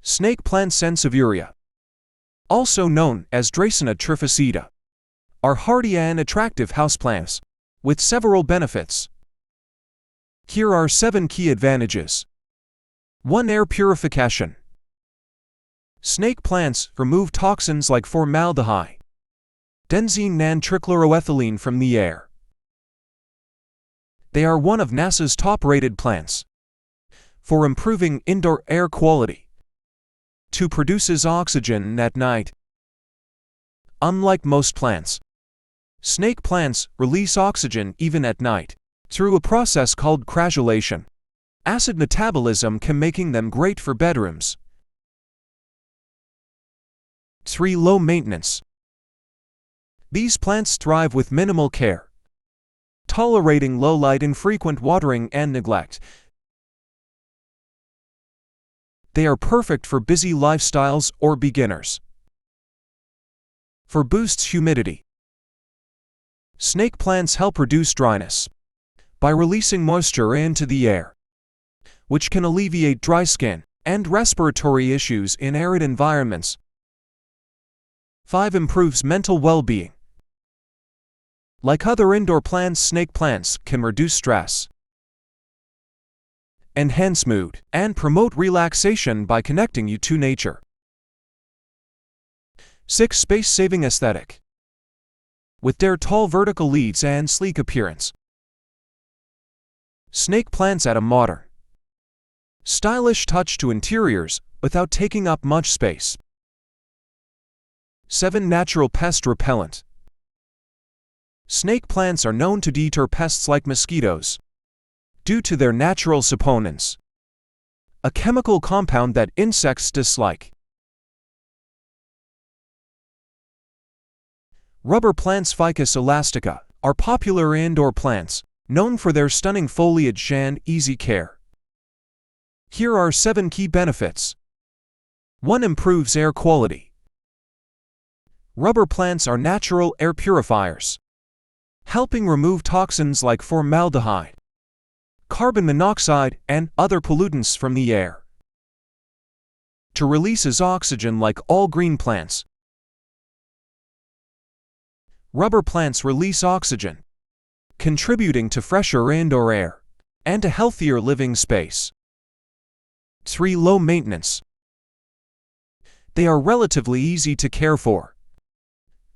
Snake plant Sansevieria, also known as Dracaena trifacida, are hardy and attractive houseplants, with several benefits. Here are 7 key advantages. 1. Air purification. Snake plants remove toxins like formaldehyde, benzene and trichloroethylene from the air. They are one of NASA's top-rated plants for improving indoor air quality. 2. Produces oxygen at night. Unlike most plants, snake plants release oxygen even at night through a process called crassulation. Acid metabolism can making them great for bedrooms. 3. Low maintenance. These plants thrive with minimal care, tolerating low light, infrequent watering, and neglect. They are perfect for busy lifestyles or beginners. 4. Boosts humidity. Snake plants help reduce dryness by releasing moisture into the air, which can alleviate dry skin and respiratory issues in arid environments. 5. Improves mental well-being. Like other indoor plants, snake plants can reduce stress, enhance mood, and promote relaxation by connecting you to nature. 6. Space-saving aesthetic. With their tall vertical leaves and sleek appearance, snake plants add a modern, stylish touch to interiors without taking up much space. 7. Natural pest repellent. Snake plants are known to deter pests like mosquitoes due to their natural saponins, a chemical compound that insects dislike. Rubber plants Ficus elastica are popular indoor plants, known for their stunning foliage and easy care. Here are 7 key benefits. 1. Improves air quality. Rubber plants are natural air purifiers, helping remove toxins like formaldehyde, carbon monoxide, and other pollutants from the air. 2. Releases oxygen like all green plants. Rubber plants release oxygen, contributing to fresher indoor air and a healthier living space. 3. Low maintenance. They are relatively easy to care for,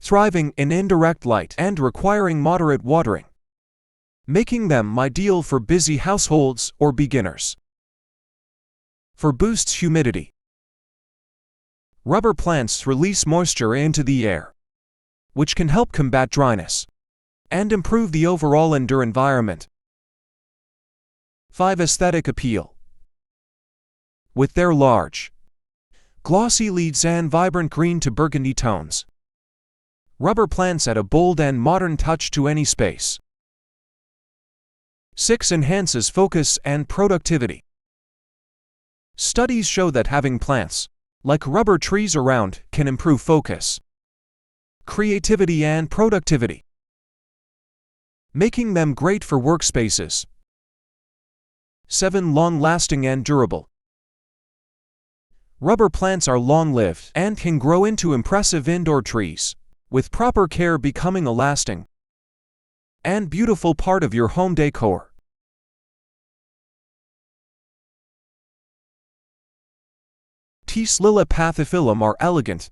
thriving in indirect light and requiring moderate watering, making them ideal for busy households or beginners. 4. Boosts humidity. Rubber plants release moisture into the air, which can help combat dryness and improve the overall indoor environment. 5. Aesthetic appeal. With their large, glossy leaves and vibrant green to burgundy tones, rubber plants add a bold and modern touch to any space. 6. Enhances focus and productivity. Studies show that having plants like rubber trees around can improve focus, creativity, and productivity, making them great for workspaces. 7. Long-lasting and durable. Rubber plants are long-lived and can grow into impressive indoor trees, with proper care becoming a lasting and beautiful part of your home decor. Lila Pathiphyllum are elegant,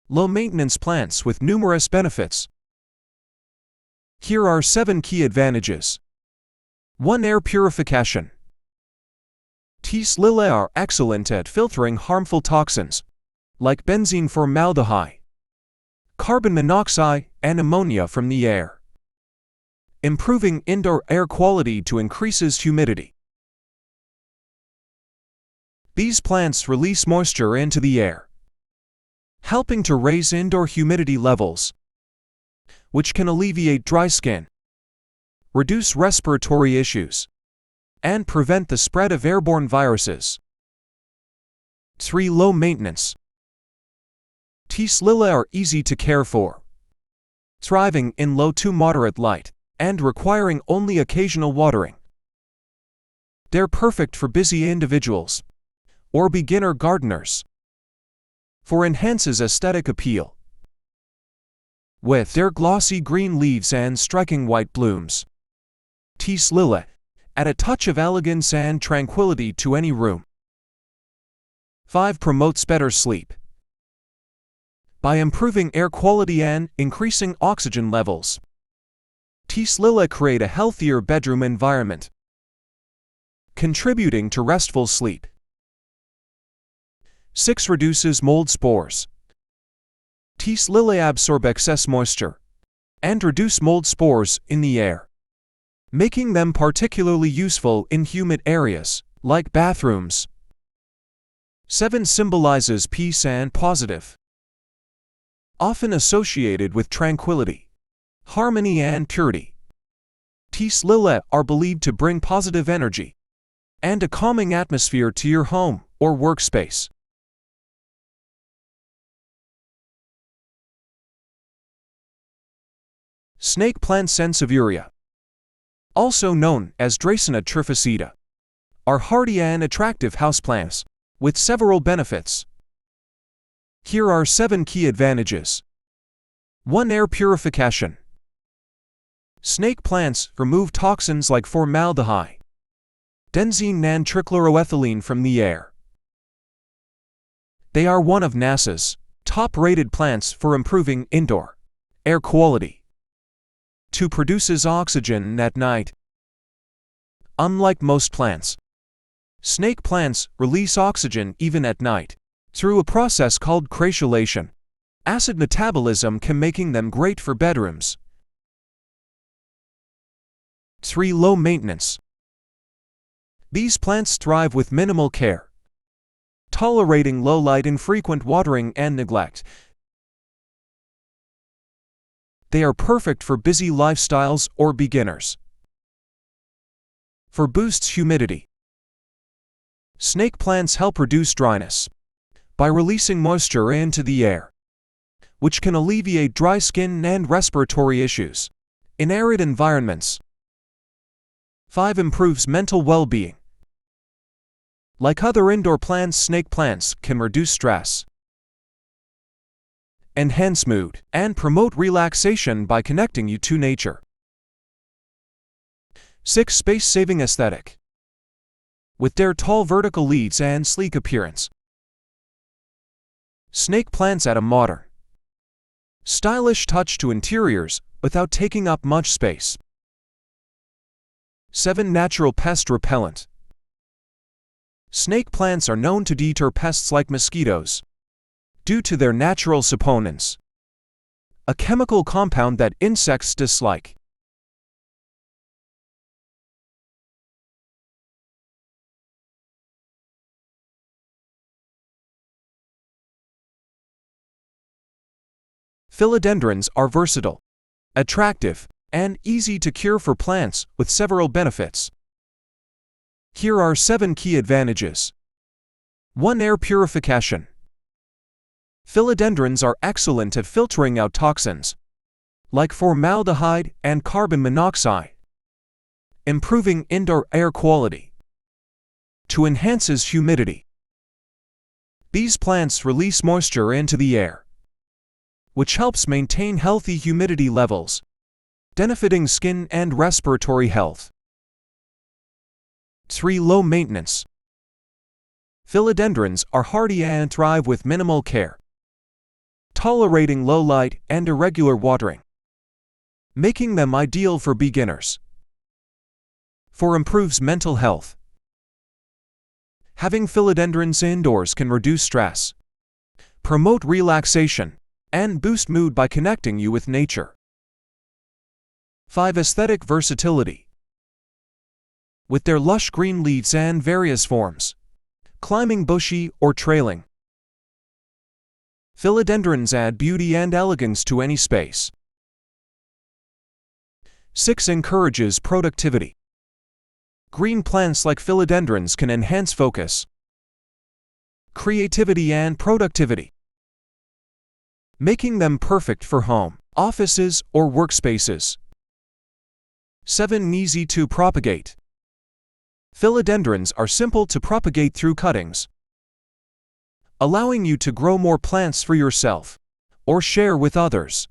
low-maintenance plants with numerous benefits. Here are 7 key advantages. 1. Air purification. Lila are excellent at filtering harmful toxins, like benzene, formaldehyde, carbon monoxide, and ammonia from the air, improving indoor air quality to increases humidity. These plants release moisture into the air, helping to raise indoor humidity levels, which can alleviate dry skin, reduce respiratory issues, and prevent the spread of airborne viruses. 3. Low maintenance. Lila are easy to care for, thriving in low to moderate light and requiring only occasional watering. They're perfect for busy individuals or beginner gardeners. For enhances aesthetic appeal. With their glossy green leaves and striking white blooms, Peace Lily add a touch of elegance and tranquility to any room. 5. Promotes better sleep. By improving air quality and increasing oxygen levels, Peace Lily create a healthier bedroom environment, contributing to restful sleep. 6. Reduces mold spores. Peace Lily absorb excess moisture and reduce mold spores in the air, making them particularly useful in humid areas, like bathrooms. 7. Symbolizes peace and positive. Often associated with tranquility, harmony and purity, Peace Lily are believed to bring positive energy and a calming atmosphere to your home or workspace. Snake plant Sansevieria, also known as Dracaena trifaceta, are hardy and attractive houseplants with several benefits. Here are 7 key advantages. 1. Air purification. Snake plants remove toxins like formaldehyde, benzene and trichloroethylene from the air. They are one of NASA's top-rated plants for improving indoor air quality. 2. Produces oxygen at night. Unlike most plants, snake plants release oxygen even at night through a process called crassulation. Acid metabolism can making them great for bedrooms. 3. Low maintenance. These plants thrive with minimal care, tolerating low light, infrequent watering, and neglect. They are perfect for busy lifestyles or beginners. 4. Boosts humidity. Snake plants help reduce dryness by releasing moisture into the air, which can alleviate dry skin and respiratory issues in arid environments. 5. Improves mental well-being. Like other indoor plants, snake plants can reduce stress, enhance mood, and promote relaxation by connecting you to nature. 6. Space-saving aesthetic. With their tall vertical leaves and sleek appearance, snake plants add a modern, stylish touch to interiors without taking up much space. 7. Natural pest repellent. Snake plants are known to deter pests like mosquitoes due to their natural saponins, a chemical compound that insects dislike. Philodendrons are versatile, attractive, and easy to care for plants with several benefits. Here are 7 key advantages. 1. Air purification. Philodendrons are excellent at filtering out toxins like formaldehyde and carbon monoxide, improving indoor air quality. 2. Enhances humidity. These plants release moisture into the air, which helps maintain healthy humidity levels, benefiting skin and respiratory health. 3. Low maintenance. Philodendrons are hardy and thrive with minimal care, tolerating low light and irregular watering, making them ideal for beginners. 4. Improves mental health. Having philodendrons indoors can reduce stress, promote relaxation, and boost mood by connecting you with nature. 5. Aesthetic versatility. With their lush green leaves and various forms, climbing, bushy, or trailing, philodendrons add beauty and elegance to any space. 6. Encourages productivity. Green plants like philodendrons can enhance focus, creativity, and productivity, making them perfect for home, offices, or workspaces. 7. Easy to propagate. Philodendrons are simple to propagate through cuttings, allowing you to grow more plants for yourself or share with others.